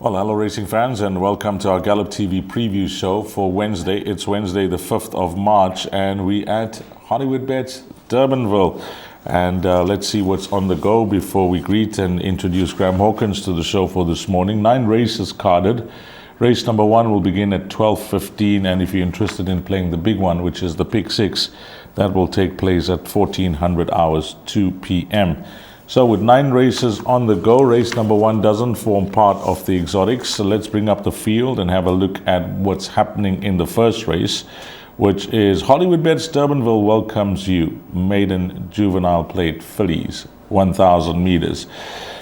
Well, hello racing fans, and welcome to our Gallop TV preview show for Wednesday. It's Wednesday the 5th of March and we at Hollywoodbets Durbanville. And let's see what's on the go before we greet and introduce Graham Hawkins to the show for this morning. 9 races carded. Race number 1 will begin at 12:15, and if you're interested in playing the big one, which is the Pick 6, that will take place at 1400 hours, 2 p.m. So with 9 races on the go, race number 1 doesn't form part of the exotics. So let's bring up the field and have a look at what's happening in the first race, which is Hollywoodbets Durbanville welcomes you. Maiden Juvenile Plate Fillies, 1,000 meters.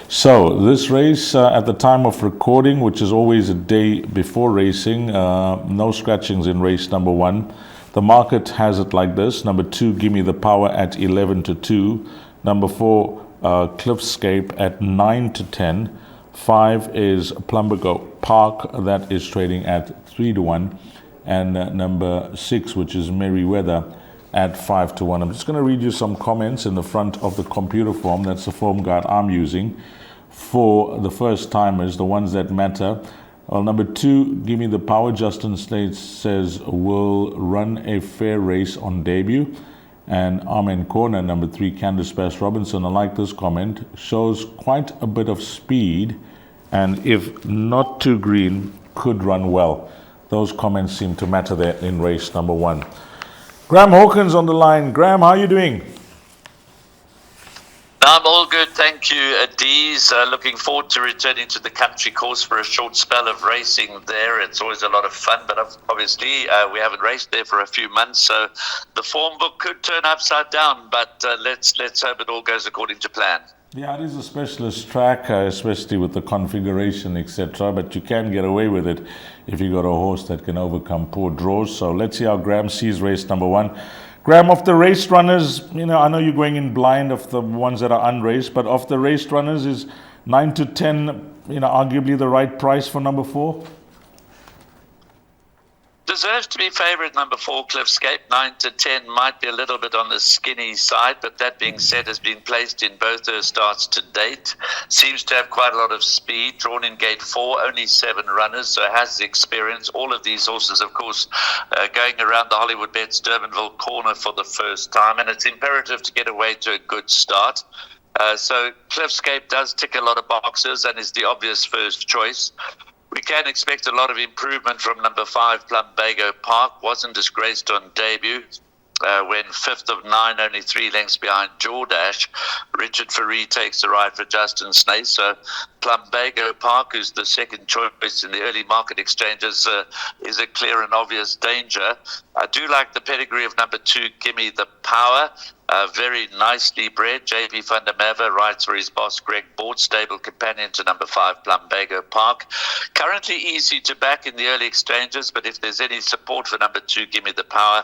So this race, at the time of recording, which is always a day before racing, no scratchings in race number 1. The market has it like this. Number 2, Gimme the Power at 11-2. Number 4, Cliffscape at 9-10. 5 is Plumbago Park, that is trading at 3-1. And number 6, which is Merryweather, at 5-1. I'm just going to read you some comments in the front of the computer form. That's the form guide I'm using for the first timers, the ones that matter. Well, number 2, Gimme the Power. Justin Slade says will run a fair race on debut. And Amen Corner, number 3, Candice Bass Robinson, I like this comment, shows quite a bit of speed, and if not too green, could run well. Those comments seem to matter there in race number 1. Graham Hawkins on the line. Graham, how are you doing? I'm all good, thank you, Dees. Looking forward to returning to the country course for a short spell of racing there. It's always a lot of fun, but obviously we haven't raced there for a few months, so the form book could turn upside down, but let's hope it all goes according to plan. Yeah, it is a specialist track, especially with the configuration, etc., but you can get away with it if you got a horse that can overcome poor draws. So let's see how Graham sees race number 1. Graham, of the race runners, I know you're going in blind of the ones that are unraced, but of the race runners, is 9-10, arguably the right price for number 4? Deserves to be favourite, number 4, Cliffscape. 9-10 might be a little bit on the skinny side, but that being said, has been placed in both her starts to date. Seems to have quite a lot of speed. Drawn in gate 4, only 7 runners, so has the experience. All of these horses, of course, going around the Hollywoodbets Durbanville corner for the first time, and it's imperative to get away to a good start. So Cliffscape does tick a lot of boxes and is the obvious first choice. We can expect a lot of improvement from number 5, Plumbago Park. Wasn't disgraced on debut. When 5th of 9, only 3 lengths behind Jordash. Richard Faree takes the ride for Justin Snay. So Plumbago Park, who's the second choice in the early market exchanges, is a clear and obvious danger. I do like the pedigree of number 2, Gimme the Power. Very nicely bred. J.P. van der Merwe rides for his boss Greg Board, stable companion to number 5 Plumbago Park. Currently easy to back in the early exchanges, but if there's any support for number 2, Gimme the Power,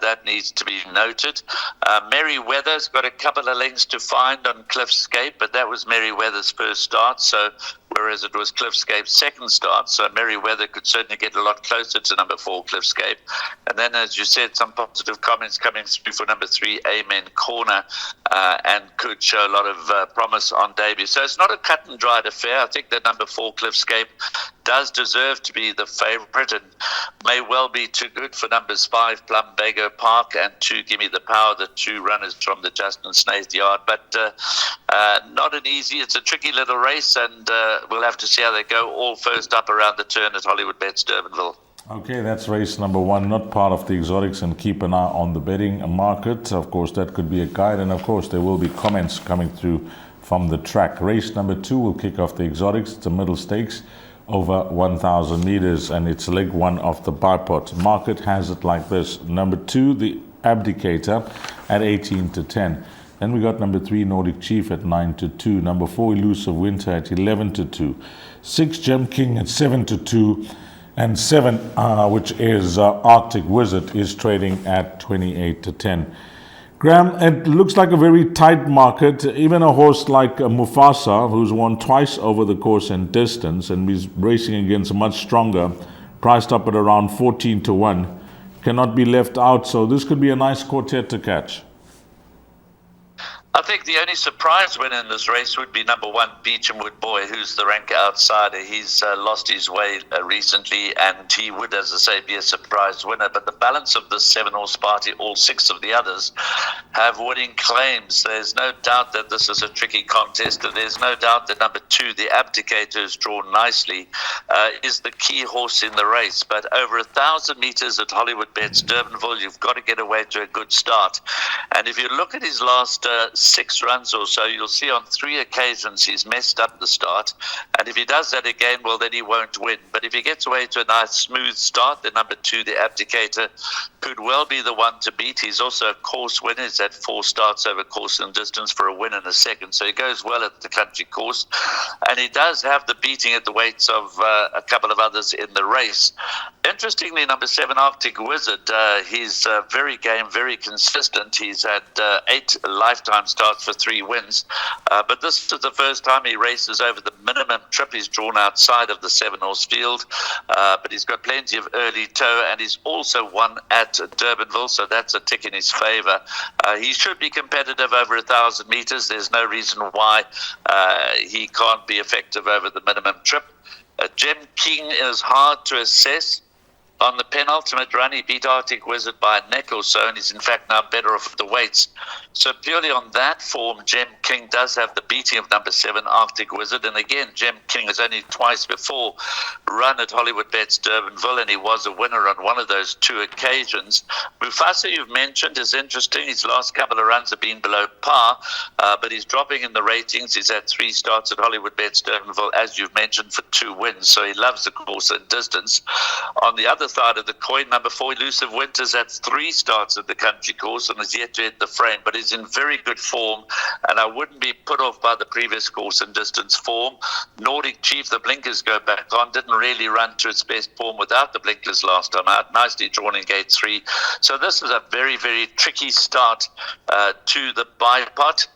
that needs to be noted. Merryweather's got a couple of lengths to find on Cliffscape, but that was Merryweather's first start, so whereas it was Cliffscape's second start, so Merryweather could certainly get a lot closer to number 4 Cliffscape. And then, as you said, some positive comments coming through for number 3 Amen Corner, and could show a lot of promise on debut. So it's not a cut and dried affair. I think that number 4 Cliffscape does deserve to be the favourite and may well be too good for numbers 5 Plumbago Park and 2 Gimme the Power, the 2 runners from the Justin Snaith yard. But not an easy, it's a tricky little race, and we'll have to see how they go, all first up around the turn at Hollywoodbets Durbanville. Okay, that's race number 1, not part of the exotics, and keep an eye on the betting market. Of course, that could be a guide, and of course, there will be comments coming through from the track. Race number 2 will kick off the exotics. It's a middle stakes over 1,000 meters, and it's leg 1 of the bipod. Market has it like this. Number 2, the Abdicator at 18-10. Then we got number 3, Nordic Chief at 9-2. Number 4, Elusive Winter at 11-2. 6, Gem King at 7-2. And 7, which is Arctic Wizard, is trading at 28-10. Graham, it looks like a very tight market. Even a horse like Mufasa, who's won twice over the course and distance, and is racing against a much stronger, priced up at around 14-1, cannot be left out. So this could be a nice quartet to catch. I think the only surprise winner in this race would be number 1, Beechamwood Boy, who's the rank outsider. He's lost his way recently, and he would, as I say, be a surprise winner. But the balance of this 7-horse party, all 6 of the others, have winning claims. There's no doubt that this is a tricky contest, and there's no doubt that number 2, the Abdicator, is drawn nicely, is the key horse in the race. But over 1,000 meters at Hollywoodbets Durbanville, you've got to get away to a good start. And if you look at his last 6 runs or so, you'll see on 3 occasions he's messed up the start, and if he does that again, well, then he won't win. But if he gets away to a nice smooth start, then number 2, the Abdicator, could well be the one to beat. He's also a course winner. He's had 4 starts over course and distance for a win and a second, so he goes well at the country course, and he does have the beating at the weights of a couple of others in the race. Interestingly, number 7, Arctic Wizard, he's very game, very consistent. He's had 8 lifetime starts for 3 wins, but this is the first time he races over the minimum trip. He's drawn outside of the 7-horse field, but he's got plenty of early toe, and he's also won at Durbanville, so that's a tick in his favor. He should be competitive over 1,000 meters. There's no reason why he can't be effective over the minimum trip. Gem King is hard to assess. On the penultimate run, he beat Arctic Wizard by a neck or so, and he's in fact now better off the weights. So purely on that form, Gem King does have the beating of number 7, Arctic Wizard. And again, Gem King has only twice before run at Hollywoodbets Durbanville, and he was a winner on one of those 2 occasions. Mufasa, you've mentioned, is interesting. His last couple of runs have been below par, but he's dropping in the ratings. He's had 3 starts at Hollywoodbets Durbanville, as you've mentioned, for 2 wins. So he loves the course and distance. On the other side of the coin, number 4, Elusive Winters, had 3 starts at the country course and has yet to hit the frame, but is in very good form, and I wouldn't be put off by the previous course and distance form. Nordic Chief, the blinkers go back on, didn't really run to its best form without the blinkers last time out, nicely drawn in gate 3. So this is a very, very tricky start to the bipot.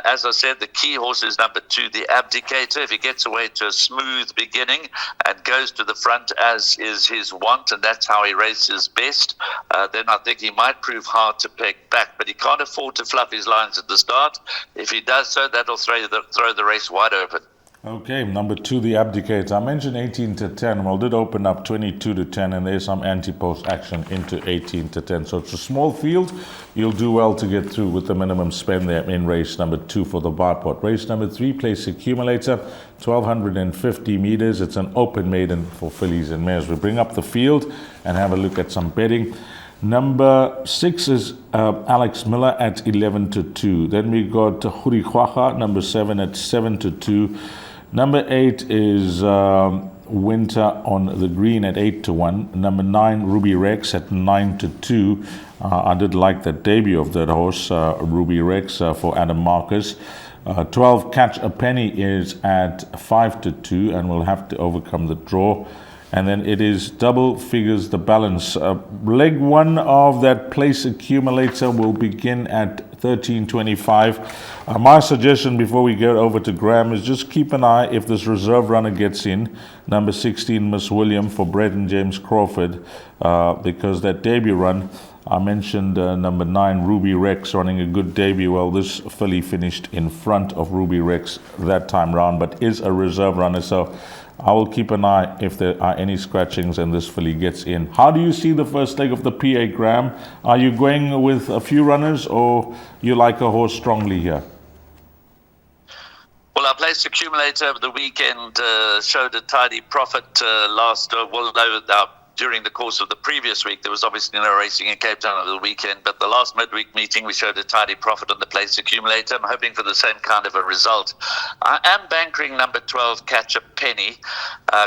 As I said, the key horse is number 2, the Abdicator. If he gets away to a smooth beginning and goes to the front as is his wont, and that's how he races best, then I think he might prove hard to pick back. But he can't afford to fluff his lines at the start. If he does so, that'll throw the race wide open. Okay, number 2, the Abdicator. I mentioned 18 to 10. Well, it did open up 22 to 10, and there's some anti-post action into 18 to 10. So it's a small field. You'll do well to get through with the minimum spend there in race number 2 for the bipod. Race number 3, Place Accumulator, 1,250 meters. It's an open maiden for fillies and mares. We bring up the field and have a look at some betting. Number 6 is Alex Miller at 11 to 2. Then we got Hurikwaha, number 7 at 7 to 2. Number 8 is Winter on the Green at 8 to 1. Number 9, Ruby Rex at 9 to 2. I did like that debut of that horse, Ruby Rex, for Adam Marcus. 12, Catch a Penny is at 5 to 2, and we'll have to overcome the draw. And then it is double figures the balance. Leg 1 of that Place Accumulator will begin at 13.25. My suggestion before we get over to Graham is just keep an eye if this reserve runner gets in. Number 16, Miss William, for Brett and James Crawford, because that debut run, I mentioned number 9, Ruby Rex, running a good debut. Well, this filly finished in front of Ruby Rex that time round, but is a reserve runner. So I will keep an eye if there are any scratchings and this filly gets in. How do you see the first leg of the PA, Graham? Are you going with a few runners, or you like a horse strongly here? Well, our Place Accumulator over the weekend showed a tidy profit during the course of the previous week. There was obviously no racing in Cape Town over the weekend, but the last midweek meeting we showed a tidy profit on the Place Accumulator. I'm hoping for the same kind of a result. I am bankering number 12, Catch a Penny.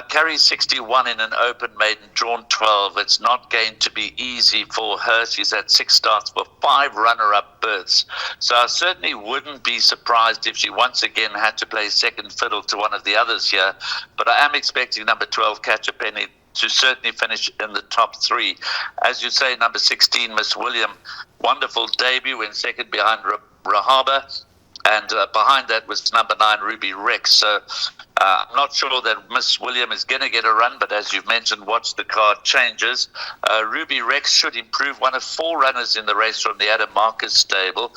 Carries 61 in an open maiden, drawn 12. It's not going to be easy for her. She's had 6 starts for 5 runner-up berths. So I certainly wouldn't be surprised if she once again had to play second fiddle to one of the others here. But I am expecting number 12, Catch a Penny, to certainly finish in the top 3. As you say, number 16, Miss William, wonderful debut in second behind Rahaba. And behind that was number 9, Ruby Rex. So I'm not sure that Miss William is going to get a run, but as you've mentioned, watch the card changes. Ruby Rex should improve, one of 4 runners in the race from the Adam Marcus stable.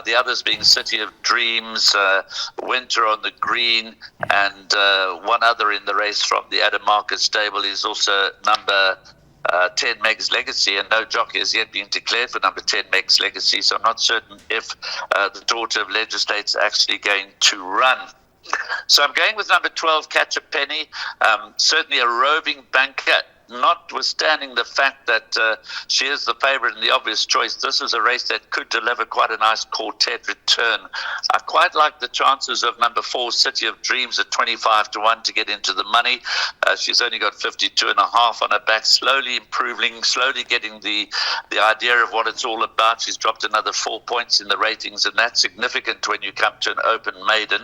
The others being City of Dreams, Winter on the Green, and one other in the race from the Adam Marcus stable is also number 10 Meg's Legacy, and no jockey has yet been declared for number 10 Meg's Legacy, so I'm not certain if the daughter of Legislate's actually going to run. So I'm going with number 12, Catch a Penny, certainly a roving banker. Notwithstanding the fact that she is the favorite and the obvious choice, this is a race that could deliver quite a nice quartet return. I quite like the chances of number 4, City of Dreams, at 25-1 to get into the money. She's only got 52.5 on her back, slowly improving, slowly getting the idea of what it's all about. She's dropped another 4 points in the ratings, and that's significant when you come to an open maiden.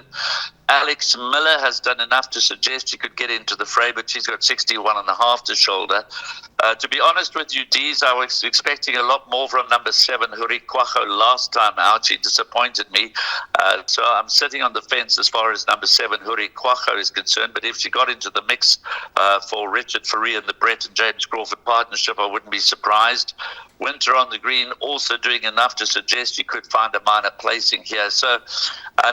Alex Miller has done enough to suggest she could get into the fray, but she's got 61.5 to shoulder. To be honest with you, Dees, I was expecting a lot more from number 7, Huri Kwacho, last time out. She disappointed me. So I'm sitting on the fence as far as number 7, Huri Kwacho, is concerned. But if she got into the mix for Richard Faria and the Brett and James Crawford partnership, I wouldn't be surprised. Winter on the Green also doing enough to suggest you could find a minor placing here. So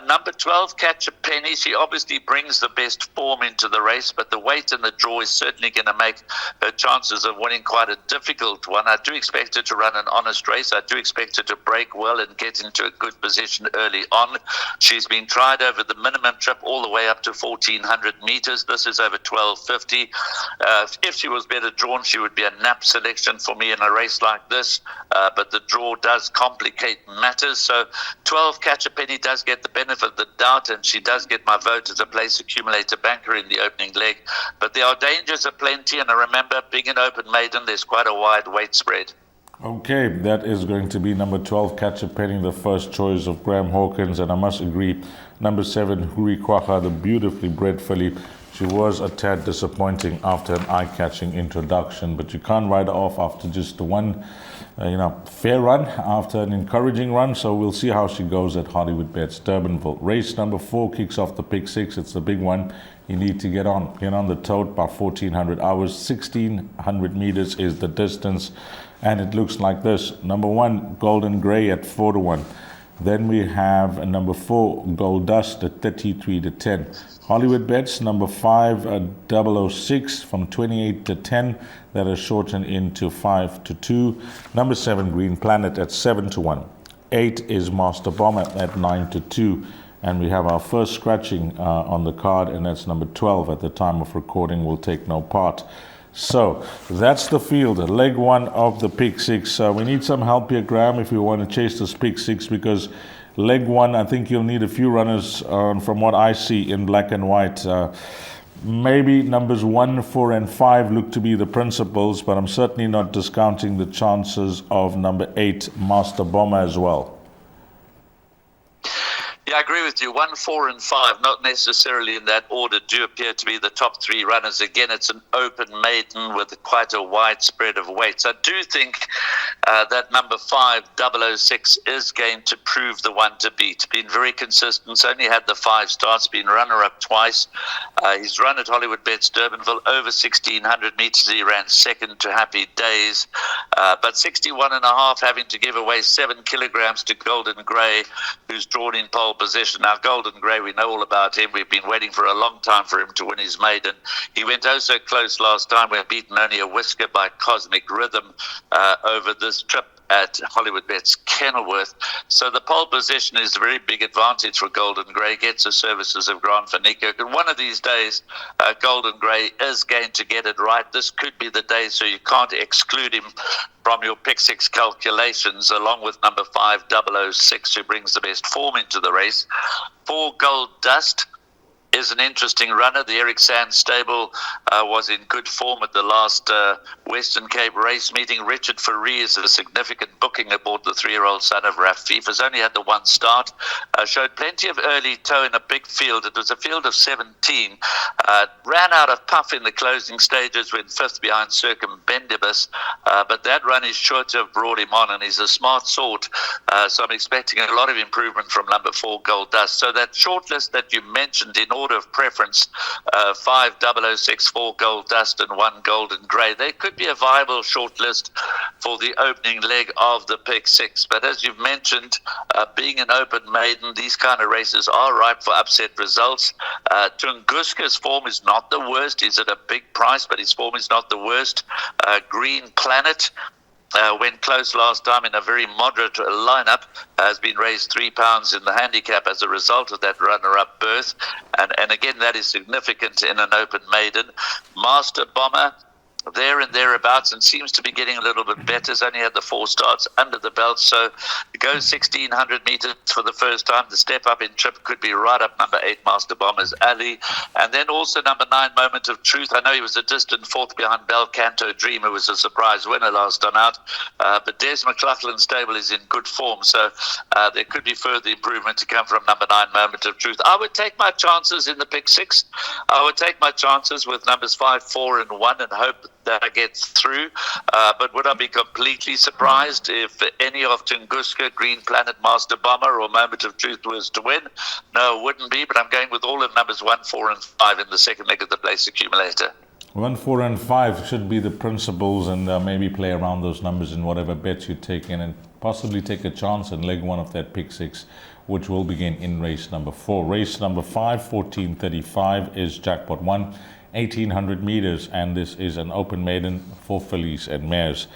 number 12, Catch a Penny, she obviously brings the best form into the race, but the weight and the draw is certainly going to make her chances of winning quite a difficult one. I do expect her to run an honest race. I do expect her to break well and get into a good position early on. She's been tried over the minimum trip all the way up to 1,400 meters. This is over 1,250. If she was better drawn, she would be a nap selection for me in a race like this, but the draw does complicate matters. So 12, Catch a Penny, does get the benefit of the doubt, and she does get my vote as a place accumulator banker in the opening leg. But there are dangers aplenty, and I remember, being an open maiden, there's quite a wide weight spread. Okay, that is going to be number 12, Catch a Penny, the first choice of Graham Hawkins, and I must agree, number 7, Huri Kwacha, the beautifully bred filly. She was a tad disappointing after an eye-catching introduction, but you can't write her off after just one fair run, after an encouraging run. So we'll see how she goes at Hollywoodbets Durbanville. Race number 4 kicks off the pick 6. It's the big one. You need to get on the tote by 1,400 hours. 1,600 meters is the distance, and it looks like this. Number 1, Golden Grey at 4-1. Then we have number 4, Gold Dust at 33-10. Hollywoodbets number 5, 006 from 28-10. That is shortened into 5-2. Number 7, Green Planet at 7-1. 8 is Master Bomber at 9-2. And we have our first scratching on the card, and that's number 12 at the time of recording, will take no part. So that's the field, leg 1 of the pick 6. We need some help here, Graham, if we want to chase this pick 6, because leg 1, I think you'll need a few runners from what I see in black and white. Maybe numbers 1, 4, and 5 look to be the principals, but I'm certainly not discounting the chances of number 8, Master Bomber, as well. Yeah, I agree with you. 1, 4, and 5, not necessarily in that order, do appear to be the top 3 runners. Again, it's an open maiden with quite a wide spread of weights. I do think that number 5, 006, is going to prove the one to beat. Been very consistent. He's only had the 5 starts, been runner-up twice. He's run at Hollywoodbets Durbanville over 1,600 meters. He ran second to Happy Days. But 61.5, having to give away 7 kilograms to Golden Grey, who's drawn in pole position. Now, Golden Grey, we know all about him. We've been waiting for a long time for him to win his maiden. He went oh so close last time. We're beaten only a whisker by Cosmic Rhythm over this trip at Hollywoodbets Kenilworth. So the pole position is a very big advantage for Golden Grey, gets the services of Grant van Niekerk. And one of these days, Golden Grey is going to get it right. This could be the day, so you can't exclude him from your pick 6 calculations, along with number 5, 006, who brings the best form into the race. 4, Gold Dust. is an interesting runner. The Eric Sands stable was in good form at the last Western Cape race meeting. Richard Faree is a significant booking aboard the 3-year-old son of Rafif. Has only had the one start. Showed plenty of early toe in a big field. It was a field of 17. Ran out of puff in the closing stages, went fifth behind Circumbendibus. But that run is sure to have brought him on, and he's a smart sort. So I'm expecting a lot of improvement from number 4, Gold Dust. So that short list that you mentioned in order of preference, 5 0064 Gold Dust and 1 Golden Grey, they could be a viable short list for the opening leg of the pick 6. But as you've mentioned, being an open maiden, these kind of races are ripe for upset results. Tunguska's form is not the worst. He's at a big price, but his form is not the worst. Green Planet went close last time in a very moderate lineup, has been raised £3 in the handicap as a result of that runner-up berth, and again that is significant in an open maiden. Master Bomber, there and thereabouts, and seems to be getting a little bit better. Has only had the 4 starts under the belt, so it goes 1,600 meters for the first time. The step up in trip could be right up number 8, Master Bomber's alley. And then also number 9, Moment of Truth. I know he was a distant 4th behind Bel Canto Dream, who was a surprise winner last time out. But Des McLaughlin's stable is in good form, so there could be further improvement to come from number 9, Moment of Truth. I would take my chances in the pick 6. I would take my chances with numbers 5, 4, and 1 and hope that I get through. But would I be completely surprised if any of Tunguska, Green Planet, Master Bomber, or Moment of Truth was to win? No, it wouldn't be, but I'm going with all of numbers 1, 4, and 5 in the second leg of the place accumulator. 1, 4, and 5 should be the principles, and maybe play around those numbers in whatever bets you take in, and possibly take a chance in leg 1 of that pick 6, which will begin in race number 4. Race number 5, 1435, is Jackpot 1. 1,800 meters, and this is an open maiden for fillies and mares.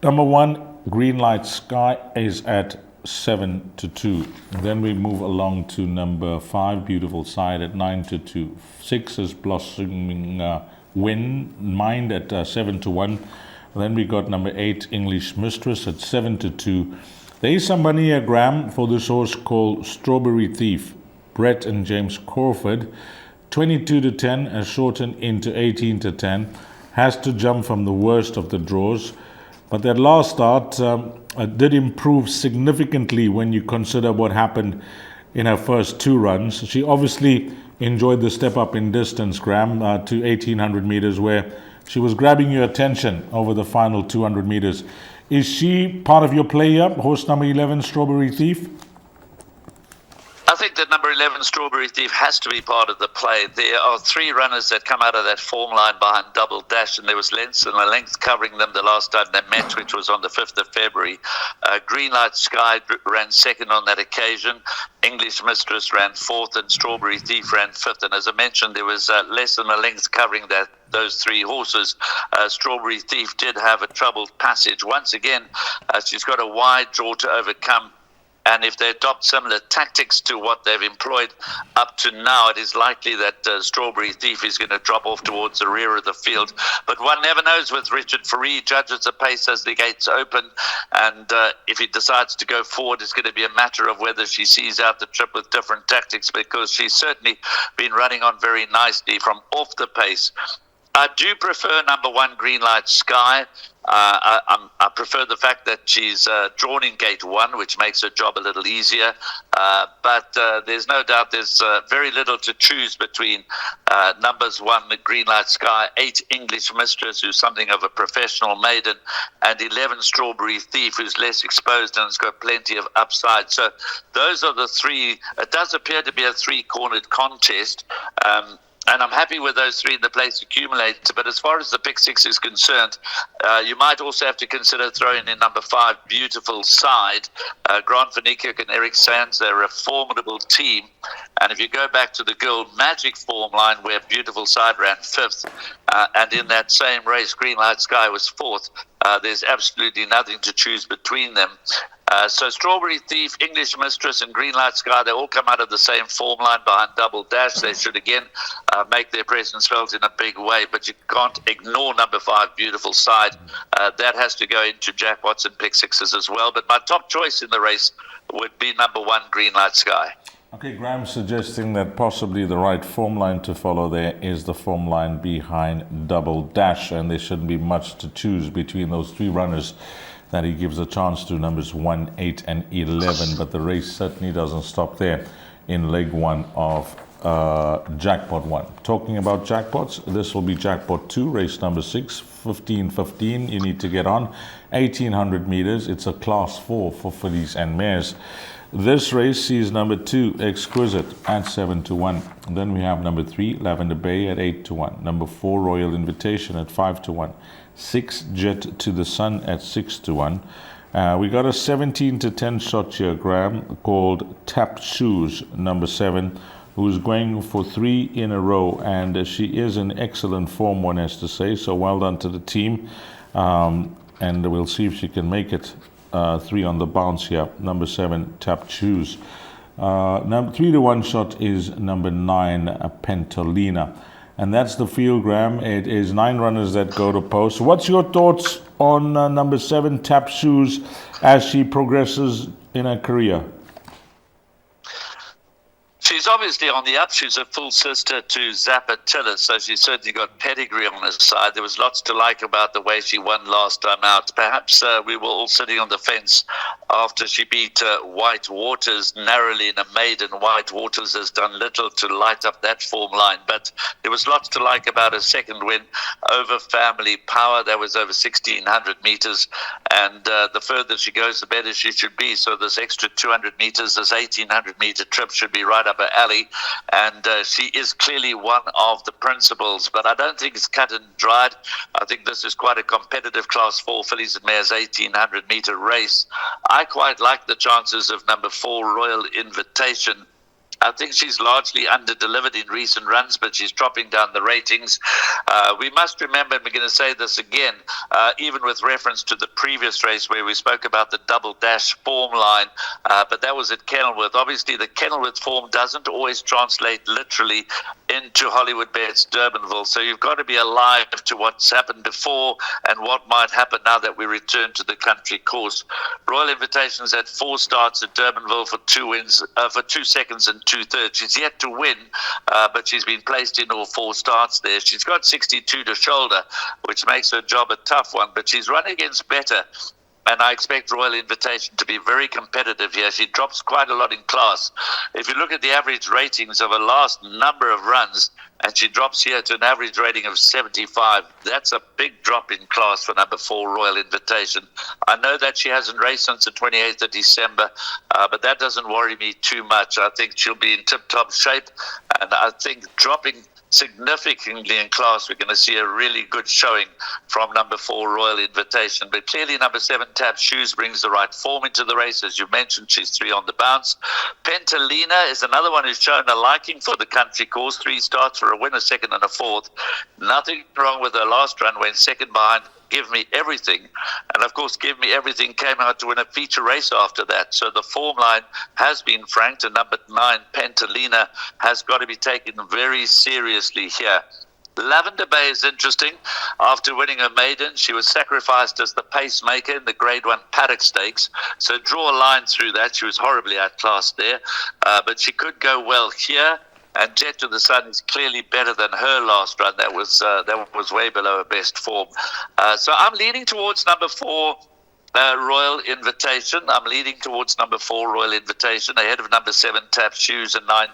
Number 1, Green Light Sky, is at 7-2. Then we move along to number 5, Beautiful Side, at 9-2. 6 is Blossoming Mind at 7-1. Then we got number 8, English Mistress, at 7-2. There is some money a gram for this horse called Strawberry Thief, Brett and James Crawford. 22-10 and shortened into 18-10. Has to jump from the worst of the draws. But that last start did improve significantly when you consider what happened in her first 2 runs. She obviously enjoyed the step up in distance, Graham, to 1,800 meters, where she was grabbing your attention over the final 200 meters. Is she part of your play here, horse number 11, Strawberry Thief? I think that number 11, Strawberry Thief, has to be part of the play. There are 3 runners that come out of that form line behind Double Dash, and there was lengths and a length covering them the last time they met, which was on the 5th of February. Green Light Sky ran second on that occasion. English Mistress ran 4th, and Strawberry Thief ran 5th. And as I mentioned, there was less than a length covering those 3 horses. Strawberry Thief did have a troubled passage. Once again, she's got a wide draw to overcome. And if they adopt similar tactics to what they've employed up to now, it is likely that Strawberry Thief is going to drop off towards the rear of the field. But one never knows with Richard Faree. Judges the pace as the gates open. And if he decides to go forward, it's going to be a matter of whether she sees out the trip with different tactics, because she's certainly been running on very nicely from off the pace. I do prefer number 1, Green Light Sky. I prefer the fact that she's drawn in gate 1, which makes her job a little easier. But there's no doubt there's very little to choose between numbers 1, the Green Light Sky, 8, English Mistress, who's something of a professional maiden, and 11, Strawberry Thief, who's less exposed and has got plenty of upside. So those are the 3. It does appear to be a 3-cornered contest. And I'm happy with those 3 in the place accumulator. But as far as the pick 6 is concerned, you might also have to consider throwing in number 5, Beautiful Side. Grant Van Niekerk and Eric Sands, they're a formidable team. And if you go back to the Girl Magic form line, where Beautiful Side ran 5th, and in that same race, Green Light Sky was 4th, there's absolutely nothing to choose between them. So Strawberry Thief, English Mistress, and Green Light Sky, they all come out of the same form line behind Double Dash. They should again make their presence felt in a big way, but you can't ignore number 5, Beautiful Side. That has to go into jackpots and pick 6s as well. But my top choice in the race would be number 1, Green Light Sky. Okay, Graham suggesting that possibly the right form line to follow there is the form line behind Double Dash, and there shouldn't be much to choose between those three runners that he gives a chance to, numbers 1, 8, and 11. But the race certainly doesn't stop there in leg one of Jackpot 1. Talking about jackpots, this will be Jackpot 2, race number 6, 15-15. You need to get on 1,800 meters. It's a class 4 for fillies and mares. This race sees number 2, Exquisite, at 7-1. Then we have number 3, Lavender Bay, at 8-1. Number 4, Royal Invitation, at 5-1. 6, Jet to the Sun, at 6-1. We got a 17-10 shot here, Graham, called Tap Shoes, number 7, who's going for 3 in a row. And she is in excellent form, one has to say. So well done to the team. And we'll see if she can make it. 3 on the bounce here. Number 7, Tap Shoes. Number 3-1 shot is number 9, Pentalina. And that's the field, Graham. It is 9 runners that go to post. What's your thoughts on number 7, Tap Shoes, as she progresses in her career? She's obviously on the up. She's a full sister to Zapatilla, so she's certainly got pedigree on her side. There was lots to like about the way she won last time out. Perhaps we were all sitting on the fence after she beat White Waters narrowly in a maiden. White Waters has done little to light up that form line, but there was lots to like about her second win over Family Power. That was over 1,600 meters, and the further she goes, the better she should be. So this extra 200 meters, this 1,800 meter trip should be right up her alley, and she is clearly one of the principals, but I don't think it's cut and dried. I think this is quite a competitive class 4 fillies and mares 1,800 meter race. I quite like the chances of number 4, Royal Invitation. I think she's largely under-delivered in recent runs, but she's dropping down the ratings. We must remember, and we're going to say this again, even with reference to the previous race where we spoke about the Double Dash form line, but that was at Kenilworth. Obviously, the Kenilworth form doesn't always translate literally into Hollywoodbets Durbanville, so you've got to be alive to what's happened before and what might happen now that we return to the country course. Royal Invitation's had 4 starts at Durbanville for 2 wins, for 2 seconds and 2/3. She's yet to win, but she's been placed in all 4 starts there. She's got 62 to shoulder, which makes her job a tough one, but she's run against better. And I expect Royal Invitation to be very competitive here. She drops quite a lot in class. If you look at the average ratings of her last number of runs, and she drops here to an average rating of 75, that's a big drop in class for number 4, Royal Invitation. I know that she hasn't raced since the 28th of December, but that doesn't worry me too much. I think she'll be in tip-top shape, and I think dropping significantly in class, we're going to see a really good showing from number 4, Royal Invitation. But clearly number 7, Tap Shoes, brings the right form into the race. As you mentioned, she's 3 on the bounce. Pentalina is another one who's shown a liking for the country course. 3 starts for a winner, 2nd and a 4th. Nothing wrong with her last run, went 2nd behind Give Me Everything. And of course, Give Me Everything came out to win a feature race after that. So the form line has been franked, and number 9, Pentalina, has got to be taken very seriously here. Lavender Bay is interesting. After winning her maiden, she was sacrificed as the pacemaker in the Grade 1 Paddock Stakes. So draw a line through that. She was horribly outclassed there, but she could go well here. And Jet to the Sun is clearly better than her last run. That was way below her best form. So I'm leaning towards number 4, Royal Invitation. I'm leaning towards number 4, Royal Invitation, ahead of number 7, Tap Shoes, and 9,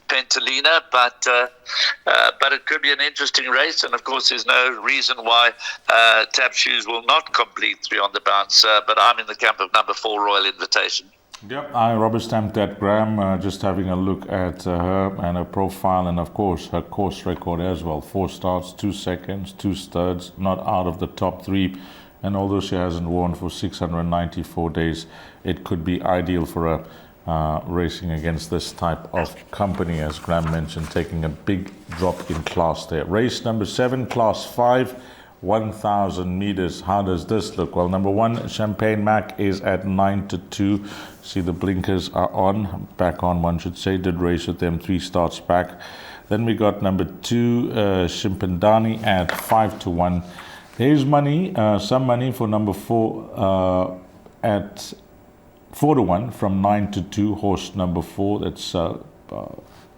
Pentalina. But it could be an interesting race. And of course, there's no reason why Tap Shoes will not complete 3 on the bounce. But I'm in the camp of number 4, Royal Invitation. Yep, I rubber stamped that, Graham, just having a look at her and her profile, and of course her course record as well. 4 starts, 2 seconds, 2 studs, not out of the top 3. And although she hasn't won for 694 days, it could be ideal for her racing against this type of company, as Graham mentioned, taking a big drop in class there. Race number 7, class 5. 1,000 meters. How does this look? Well, number 1, Champagne Mac, is at 9-2. See, the blinkers are on, back on, one should say. Did race with them 3 starts back. Then we got number 2, Shimpandani, at 5-1. There's money, some money for number 4 at 4-1 from 9-2. Horse number 4, that's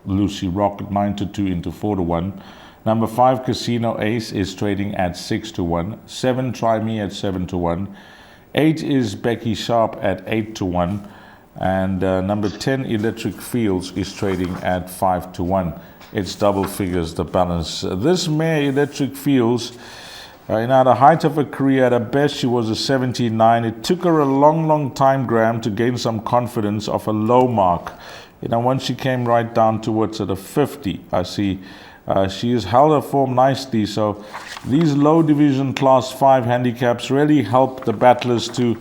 Lucy Rocket, 9-2 into 4-1. Number 5, Casino Ace, is trading at 6-1. 7, Try Me at 7-1. 8 is Becky Sharp at 8-1. And number 10, Electric Fields, is trading at 5-1. It's double figures, the balance. This mare, Electric Fields, at the height of her career, at her best, she was a 79. It took her a long time, Graham, to gain some confidence of a low mark. Once she came right down towards the 50, I see she has held her form nicely. So these low division class 5 handicaps really help the battlers to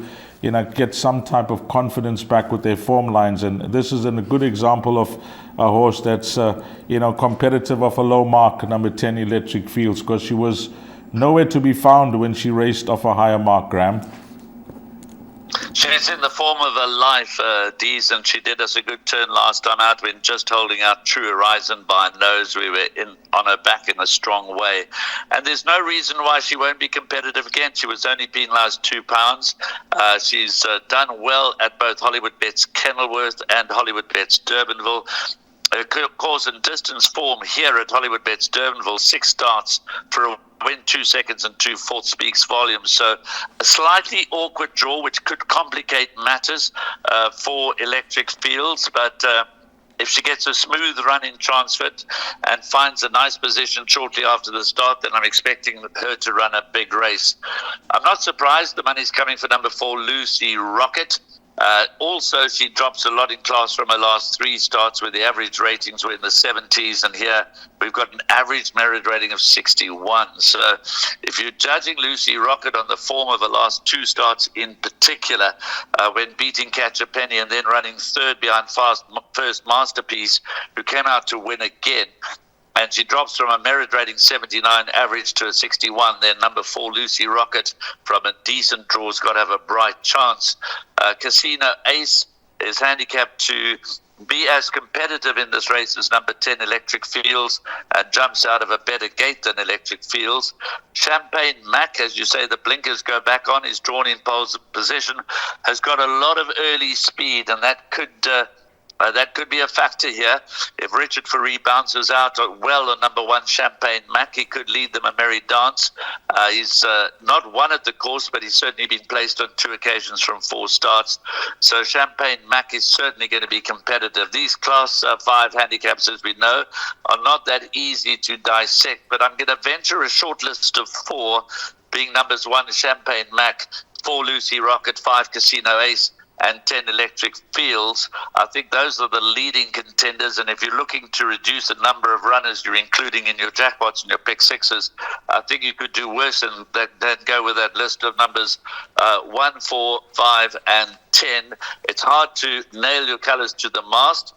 get some type of confidence back with their form lines. And this is a good example of a horse that's competitive of a low mark, number 10, Electric Fields, because she was nowhere to be found when she raced off a higher mark, Graham. She's in the form of her life, Dees, and she did us a good turn last time out when just holding out True Horizon by nose. We were on her back in a strong way. And there's no reason why she won't be competitive again. She was only penalised £2. She's done well at both Hollywoodbets Kenilworth and Hollywoodbets Durbanville. Course and distance form here at Hollywoodbets Durbanville, 6 starts for a win, 2 seconds and 2/4 speaks volumes. So a slightly awkward draw, which could complicate matters for Electric Fields. But if she gets a smooth run in Transfit and finds a nice position shortly after the start, then I'm expecting her to run a big race. I'm not surprised the money's coming for number 4, Lucy Rocket. Also, she drops a lot in class from her last 3 starts where the average ratings were in the 70s, and here we've got an average merit rating of 61. So if you're judging Lucy Rocket on the form of her last 2 starts in particular, when beating Catch a Penny and then running third behind First Masterpiece, who came out to win again, and she drops from a merit rating 79 average to a 61, then number 4, Lucy Rocket, from a decent draw, has got to have a bright chance. Casino Ace is handicapped to be as competitive in this race as number 10, Electric Fields, and jumps out of a better gate than Electric Fields. Champagne Mac, as you say, the blinkers go back on, is drawn in pole position, has got a lot of early speed, and that could be a factor here. If Richard Faree bounces out well on number 1, Champagne Mac, he could lead them a merry dance. He's not won at the course, but he's certainly been placed on 2 occasions from 4 starts. So Champagne Mac is certainly going to be competitive. These class 5 handicaps, as we know, are not that easy to dissect, but I'm going to venture a short list of 4, being numbers 1, Champagne Mac, 4, Lucy Rocket, 5, Casino Ace, and 10, Electric Fields. I think those are the leading contenders, and if you're looking to reduce the number of runners you're including in your jackpots and your pick sixes, I think you could do worse than go with that list of numbers 1, 4, 5, and 10. It's hard to nail your colours to the mast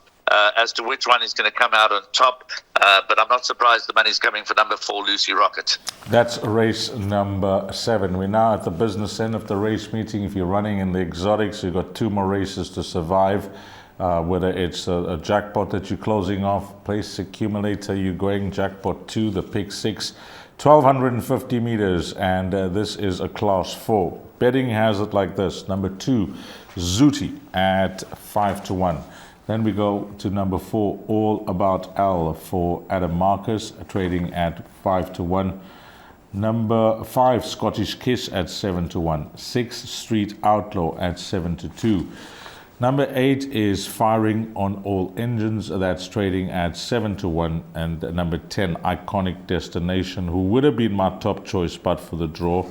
as to which one is going to come out on top, but I'm not surprised the money's coming for number 4, Lucy Rocket. That's race number 7. We're now at the business end of the race meeting. If you're running in the exotics, you've got 2 more races to survive, whether it's a jackpot that you're closing off, place accumulator, you're going jackpot 2, the pick 6, 1,250 meters, and this is a class 4. Betting has it like this: number 2, Zooty at 5-1. Then we go to number 4, All About L, for Adam Marcus, trading at 5-1. Number 5, Scottish Kiss at 7-1. 6, Street Outlaw at 7-2. Number 8 is Firing on All Engines, that's trading at 7-1. And number 10, Iconic Destination, who would have been my top choice but for the draw,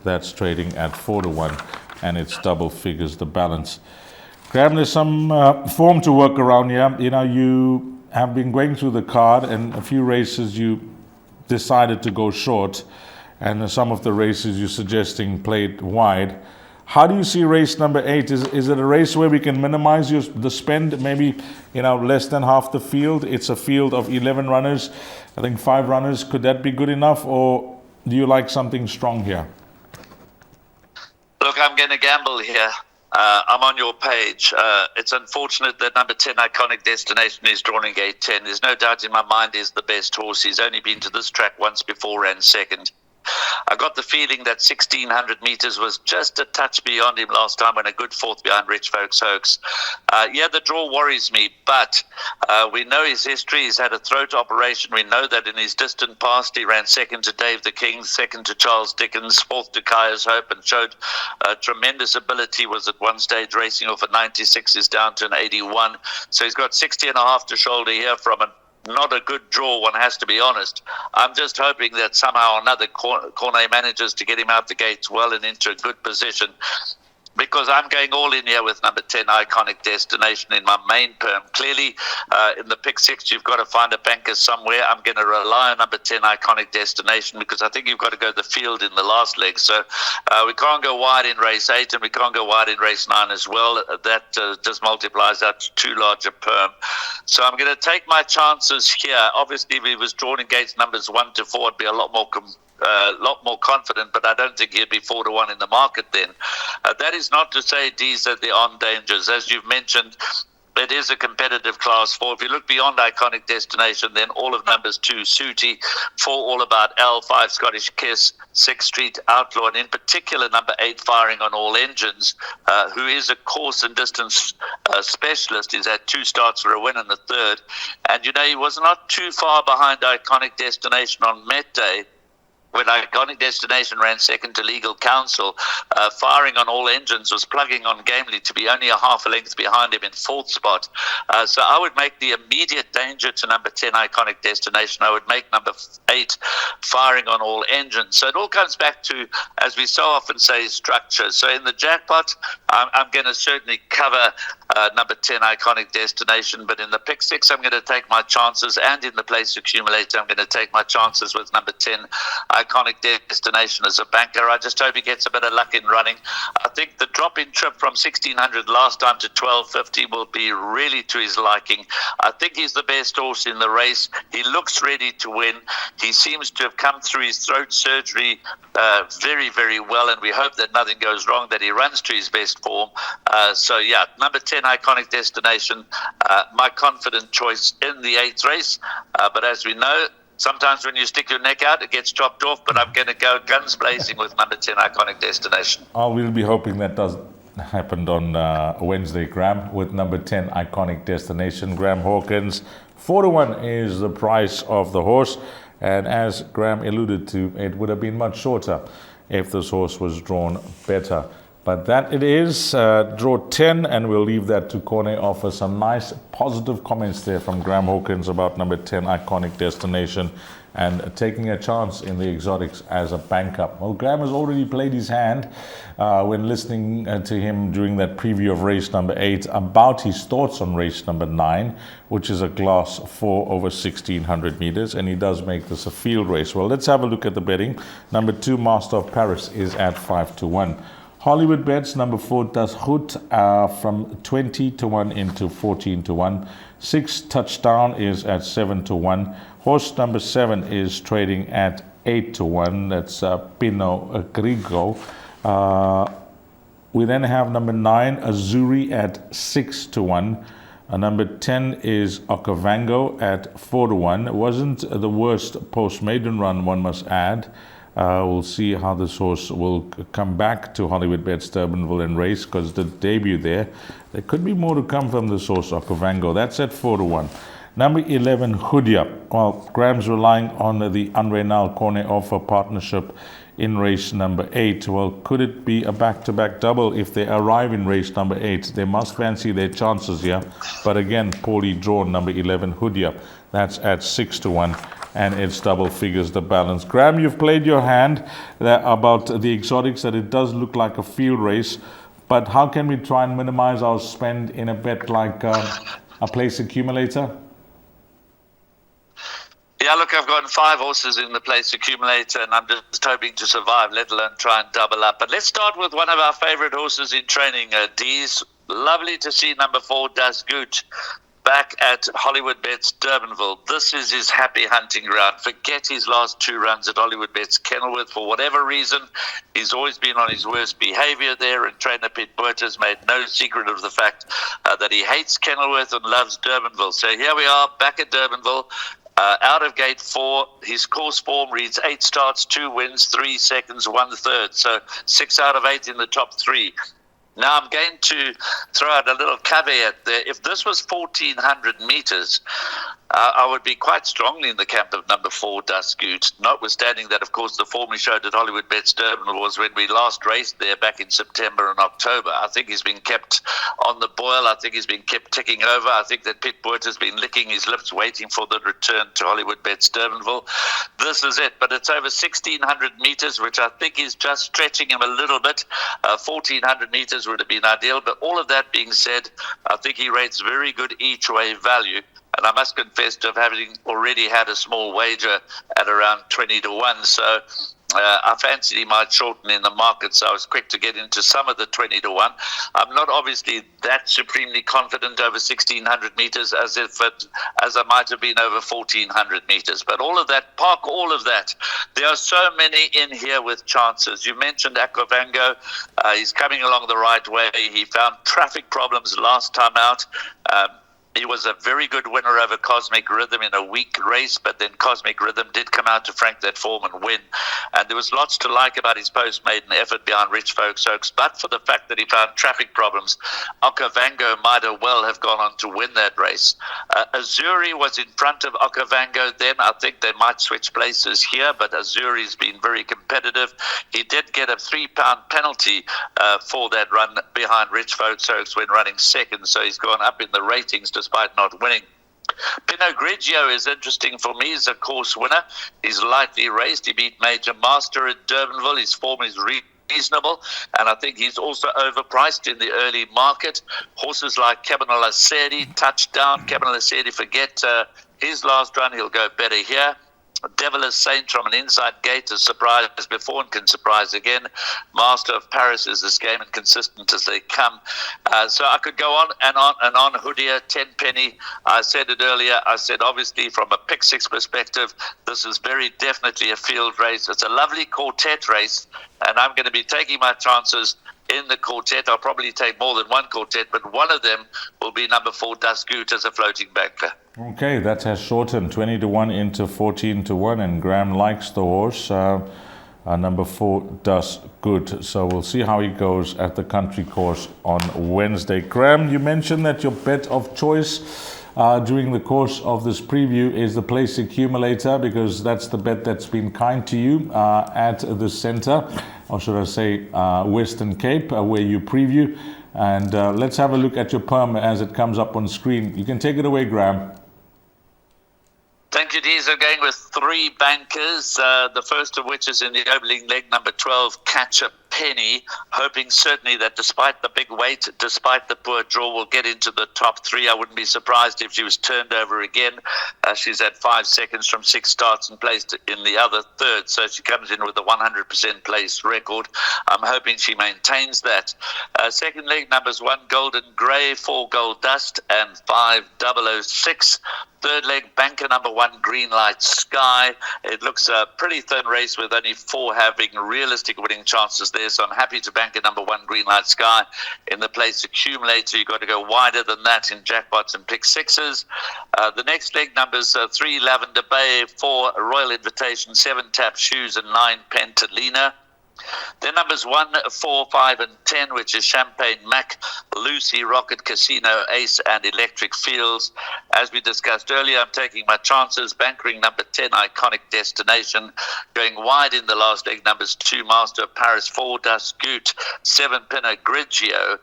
that's trading at 4-1. And it's double figures, the balance. Graham, there's some form to work around here. You have been going through the card, and a few races you decided to go short, and some of the races you're suggesting played wide. How do you see race number 8? Is it a race where we can minimize the spend, maybe less than half the field? It's a field of 11 runners, I think 5 runners. Could that be good enough, or do you like something strong here? Look, I'm going to gamble here. I'm on your page. It's unfortunate that number 10, Iconic Destination, is drawn in gate 10. There's no doubt in my mind he's the best horse. He's only been to this track once before, ran second. I got the feeling that 1,600 meters was just a touch beyond him last time when a good fourth behind Rich Folks Hoax. The draw worries me, but we know his history. He's had a throat operation. We know that in his distant past he ran second to Dave the King, second to Charles Dickens, fourth to Kaya's Hope, and showed tremendous ability. Was at one stage racing off at 96, is down to an 81. So he's got 60 and a half to shoulder here from an not a good draw, one has to be honest. I'm just hoping that somehow or another Cornet manages to get him out the gates well and into a good position, because I'm going all in here with number 10, Iconic Destination, in my main perm. Clearly, in the pick six, you've got to find a banker somewhere. I'm going to rely on number 10, Iconic Destination, because I think you've got to go the field in the last leg. So we can't go wide in race 8, and we can't go wide in race 9 as well. That just multiplies out to too large a perm. So I'm going to take my chances here. Obviously, if he was drawn against numbers 1 to 4, it'd be a lot more confident, but I don't think he'd be 4 to 1 in the market then. That is not to say these are the on dangers. As you've mentioned, it is a competitive class 4. If you look beyond Iconic Destination, then all of numbers 2, Sooty, 4, All About L, 5, Scottish Kiss, 6, Street Outlaw, and in particular number 8, Firing on All Engines, who is a course and distance specialist. He's had 2 starts for a win in the third. And, he was not too far behind Iconic Destination on Met Day, when Iconic Destination ran second to Legal Counsel. Firing on All Engines was plugging on gamely to be only a half a length behind him in fourth spot. So I would make the immediate danger to number 10, Iconic Destination. I would make number 8, Firing on All Engines. So it all comes back to, as we so often say, structure. So in the jackpot, I'm going to certainly cover number 10, Iconic Destination, but in the pick six, I'm going to take my chances, and in the place accumulator, I'm going to take my chances with number 10, Iconic Destination as a banker. I just hope he gets a bit of luck in running. I think the drop-in trip from 1,600 last time to 1,250 will be really to his liking. I think he's the best horse in the race. He looks ready to win. He seems to have come through his throat surgery very, very well, and we hope that nothing goes wrong, that he runs to his best form. Number 10, Iconic Destination, my confident choice in the 8th race. But as we know, sometimes when you stick your neck out, it gets chopped off, but I'm going to go guns blazing with number 10, Iconic Destination. We'll be hoping that does happen on Wednesday, Graham, with number 10, Iconic Destination. Graham Hawkins, 4 to 1 is the price of the horse. And as Graham alluded to, it would have been much shorter if this horse was drawn better. But that it is, draw 10, and we'll leave that to Cornet. Offer some nice positive comments there from Graham Hawkins about number 10, Iconic Destination, and taking a chance in the exotics as a banker. Well, Graham has already played his hand when listening to him during that preview of race number 8 about his thoughts on race number 9, which is a class 4 over 1,600 meters, and he does make this a field race. Well, let's have a look at the betting. Number 2, Master of Paris, is at 5 to 1. Hollywoodbets number 4, Das Goed, from 20 to 1 into 14 to 1. 6, Touchdown, is at 7 to 1. Horse number 7 is trading at 8 to 1. That's Pinot Grigio. We then have number 9, Azuri, at 6 to 1. Number 10 is Okavango at 4 to 1. It wasn't the worst post-maiden run, one must add. We'll see how this horse will come back to Hollywoodbets Durbanville and race, because the debut there could be more to come from this horse, Okavango. That's at 4 to 1. Number 11, Hudia. Well, Graham's relying on the Unrenal Cornet offer partnership in race number 8. Well, could it be a back-to-back double if they arrive in race number 8? They must fancy their chances here. But again, poorly drawn, number 11, Hudia. That's at 6 to 1. And it's double figures the balance. Graham, you've played your hand about the exotics, that it does look like a field race. But how can we try and minimize our spend in a bet like a place accumulator? Yeah, look, I've got 5 horses in the place accumulator, and I'm just hoping to survive, let alone try and double up. But let's start with one of our favorite horses in training, D's. Lovely to see number 4, Das Goed, back at Hollywoodbets Durbanville. This is his happy hunting ground. Forget his last 2 runs at Hollywoodbets Kenilworth. For whatever reason, he's always been on his worst behavior there, and trainer Pete Burt has made no secret of the fact that he hates Kenilworth and loves Durbanville. So here we are, back at Durbanville. Out of gate 4, his course form reads 8 starts, 2 wins, 3 seconds, 1 third. So 6 out of 8 in the top 3. Now, I'm going to throw out a little caveat there. If this was 1,400 meters, I would be quite strongly in the camp of number 4, Duskoot, notwithstanding that, of course, the form we showed at Hollywoodbets Durbanville was when we last raced there back in September and October. I think he's been kept on the boil. I think he's been kept ticking over. I think that Pit Boyd has been licking his lips waiting for the return to Hollywoodbets Durbanville. This is it, but it's over 1,600 meters, which I think is just stretching him a little bit. 1,400 meters would have been ideal, but all of that being said, I think he rates very good each way value. And I must confess to having already had a small wager at around 20 to 1. So I fancied he might shorten in the market, so I was quick to get into some of the 20 to 1. I'm not obviously that supremely confident over 1,600 meters as I might have been over 1,400 meters. But all of that, park all of that. There are so many in here with chances. You mentioned Akovango. He's coming along the right way. He found traffic problems last time out. He was a very good winner over Cosmic Rhythm in a weak race, but then Cosmic Rhythm did come out to frank that form and win. And there was lots to like about his post-maiden effort behind Rich Folks Oaks, but for the fact that he found traffic problems, Okavango might well have gone on to win that race. Azuri was in front of Okavango then. I think they might switch places here, but Azuri's been very competitive. He did get a £3 penalty for that run behind Rich Folks Oaks when running second, so he's gone up in the ratings despite not winning. Pinot Grigio is interesting for me. He's a course winner. He's lightly raced. He beat Major Master at Durbanville. His form is reasonable, and I think he's also overpriced in the early market. Horses like Cabinal Asedi, touchdown. Cabinal Asedi, forget his last run. He'll go better here. Devil Saint from an inside gate has surprised before and can surprise again. Master of Paris is this game and consistent as they come. So I could go on and on and on. Hoodia, 10 penny. I said it earlier. I said obviously from a pick 6 perspective, this is very definitely a field race. It's a lovely quartet race, and I'm going to be taking my chances in the quartet. I'll probably take more than one quartet, but one of them will be number 4, Duskoot, as a floating banker. Okay, that has shortened 20 to 1 into 14 to 1, and Graham likes the horse. Number 4 does good. So we'll see how he goes at the country course on Wednesday. Graham, you mentioned that your bet of choice during the course of this preview is the place accumulator, because that's the bet that's been kind to you at the center, or should I say Western Cape, where you preview. And let's have a look at your perm as it comes up on screen. You can take it away, Graham. Thank you, Deez. I'm going with 3 bankers, the first of which is in the opening leg, number 12, Catch a Penny, hoping certainly that despite the big weight, despite the poor draw, we'll get into the top 3. I wouldn't be surprised if she was turned over again. She's at 5 seconds from 6 starts and placed in the other third, so she comes in with a 100% place record. I'm hoping she maintains that. Second leg, numbers 1, Golden Grey, 4, Gold Dust, and 5, 006. Third leg, banker number 1, Green Light Sky. It looks a pretty thin race with only 4 having realistic winning chances there, so I'm happy to banker number 1, Green Light Sky. In the place accumulator, you've got to go wider than that in jackpots and pick 6s. The next leg, numbers 3, Lavender Bay, 4, Royal Invitation, 7, Tap Shoes, and 9, Pentalina. Then numbers 1, 4, 5, and 10, which is Champagne Mac, Lucy, Rocket, Casino, Ace, and Electric Fields. As we discussed earlier, I'm taking my chances, bankering number 10, Iconic Destination, going wide in the last leg, numbers 2, Master of Paris, 4, Duskoot, 7, Pinot Grigio,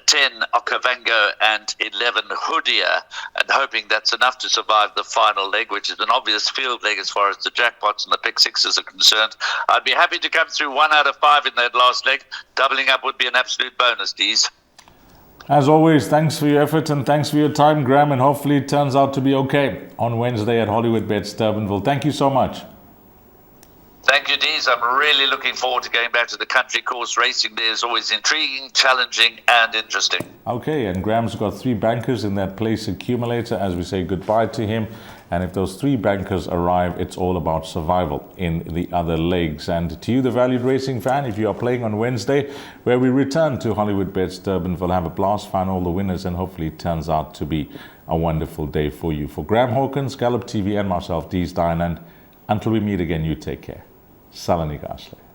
10, Okavango, and 11, Hoodia, and hoping that's enough to survive the final leg, which is an obvious field leg as far as the jackpots and the pick 6s are concerned. I'd be happy to come through 1 out of 5 in that last leg. Doubling up would be an absolute bonus, Deez. As always, thanks for your effort and thanks for your time, Graham, and hopefully it turns out to be okay on Wednesday at Hollywoodbets Durbanville. Thank you so much. Thank you, Deez. I'm really looking forward to going back to the country course. Racing there is always intriguing, challenging, and interesting. Okay, and Graham's got 3 bankers in that place accumulator as we say goodbye to him. And if those 3 bankers arrive, it's all about survival in the other legs. And to you, the valued racing fan, if you are playing on Wednesday, where we return to Hollywoodbets Durbanville, have a blast, find all the winners, and hopefully it turns out to be a wonderful day for you. For Graham Hawkins, Gallop TV, and myself, Dees Dynand, until we meet again, you take care. Salani Gasle.